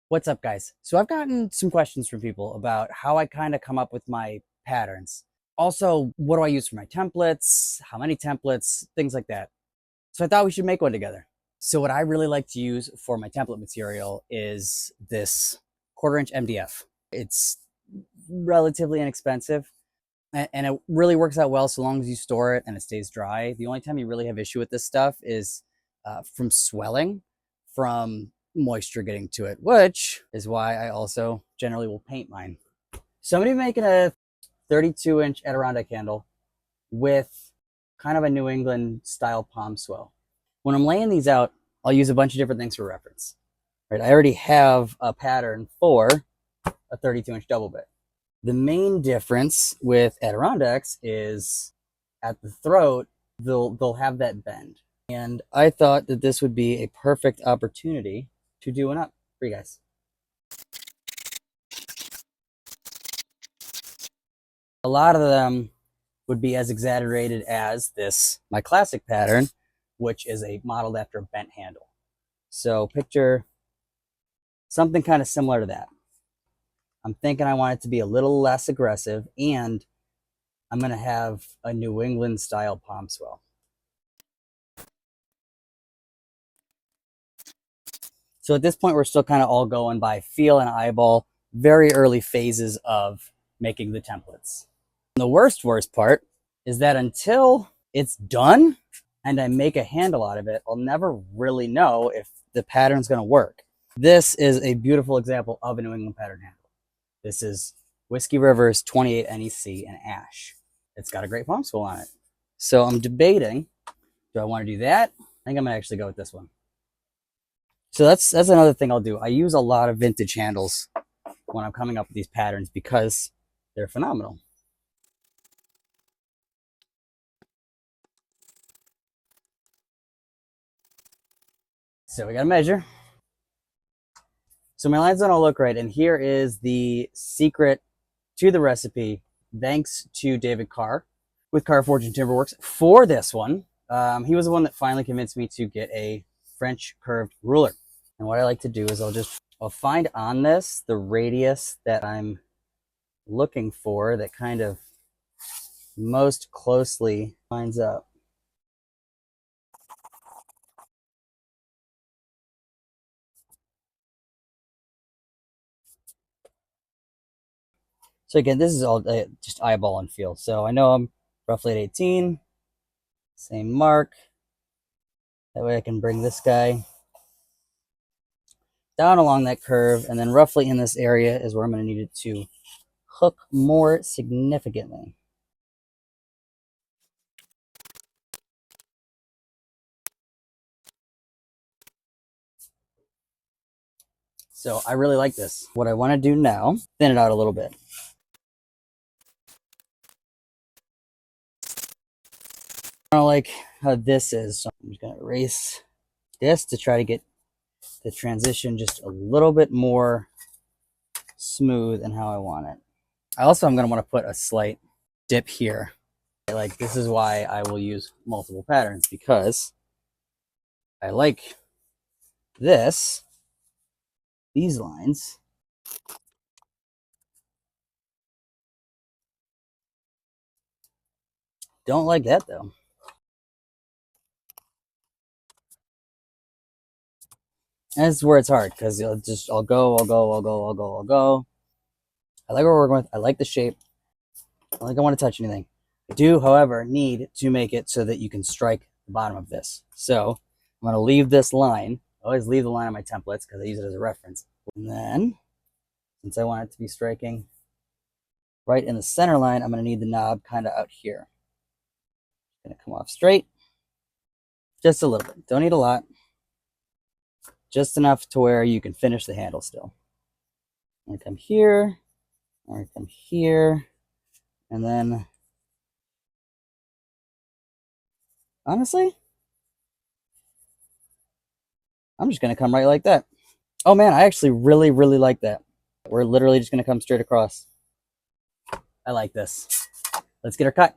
What's up, guys? So I've gotten some questions from people about how I kind of come up with my patterns. Also, what do I use for my templates? How many templates? Things like that. So I thought we should make one together. So what I really like to use for my template material is this 1/4 inch MDF. It's relatively inexpensive and it really works out well so long as you store it and it stays dry. The only time you really have issue with this stuff is from swelling from moisture getting to it, which is why I also generally will paint mine. So I'm gonna be making a 32-inch Adirondack handle with kind of a New England style palm swell. When I'm laying these out, I'll use a bunch of different things for reference. Right, I already have a pattern for a 32-inch double bit. The main difference with Adirondacks is at the throat, they'll have that bend. And I thought that this would be a perfect opportunity to do one up for you guys. A lot of them would be as exaggerated as this, my classic pattern, which is modeled after a bent handle. So picture something kind of similar to that. I'm thinking I want it to be a little less aggressive, and I'm going to have a New England style palm swell. So at this point, we're still kind of all going by feel and eyeball, very early phases of making the templates. And the worst part is that until it's done and I make a handle out of it, I'll never really know if the pattern's going to work. This is a beautiful example of a New England pattern handle. This is Whiskey River's 28 NEC in ash. It's got a great palm swell on it. So I'm debating, do I want to do that? I think I'm going to actually go with this one. So that's another thing I'll do. I use a lot of vintage handles when I'm coming up with these patterns because they're phenomenal. So we got to measure. So my lines don't all look right, and here is the secret to the recipe, thanks to David Carr with Carr Forge and Timberworks for this one. He was the one that finally convinced me to get a French curved ruler. And what I like to do is I'll find on this the radius that I'm looking for that kind of most closely lines up. So again, this is all just eyeball and feel. So I know I'm roughly at 18, same mark. That way I can bring this guy down along that curve, and then roughly in this area is where I'm going to need it to hook more significantly. So I really like this. What I want to do now, thin it out a little bit. I don't like how this is, so I'm just going to erase this to try to get the transition just a little bit more smooth and how I want it. I also am going to want to put a slight dip here. Like, this is why I will use multiple patterns, because I like these lines. Don't like that though. And this is where it's hard, because I'll go. I like where we're going with. I like the shape. I don't think I want to touch anything. I do, however, need to make it so that you can strike the bottom of this. So I'm going to leave this line. I always leave the line on my templates because I use it as a reference. And then, since I want it to be striking right in the center line, I'm going to need the knob kind of out here. It's going to come off straight. Just a little bit. Don't need a lot. Just enough to where you can finish the handle still. I'm going to come here. I'm going to come here. And then, honestly, I'm just going to come right like that. Oh man, I actually really, really like that. We're literally just going to come straight across. I like this. Let's get her cut.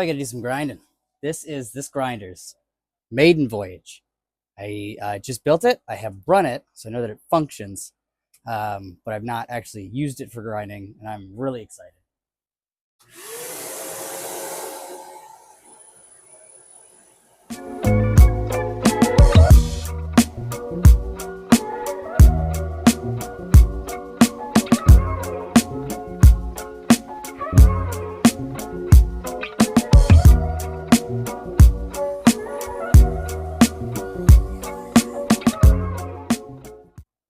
I gotta do some grinding. This is this grinder's maiden voyage. I just built it. I have run it, so I know that it functions, but I've not actually used it for grinding, and I'm really excited.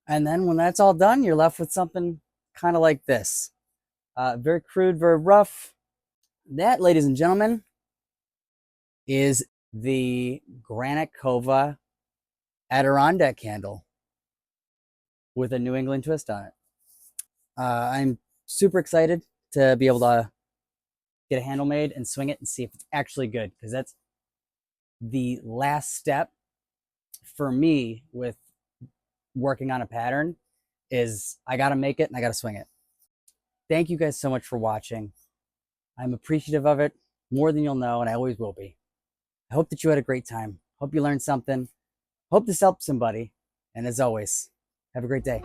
And then when that's all done, you're left with something kind of like this. Very crude, very rough. That, ladies and gentlemen, is the Granite Cova Adirondack candle with a New England twist on it. I'm super excited to be able to get a handle made and swing it and see if it's actually good, because that's the last step for me with working on a pattern. Is I got to make it and I got to swing it. Thank you guys so much for watching. I'm appreciative of it more than you'll know, and I always will be. I hope that you had a great time. Hope you learned something. Hope this helped somebody. And as always, have a great day.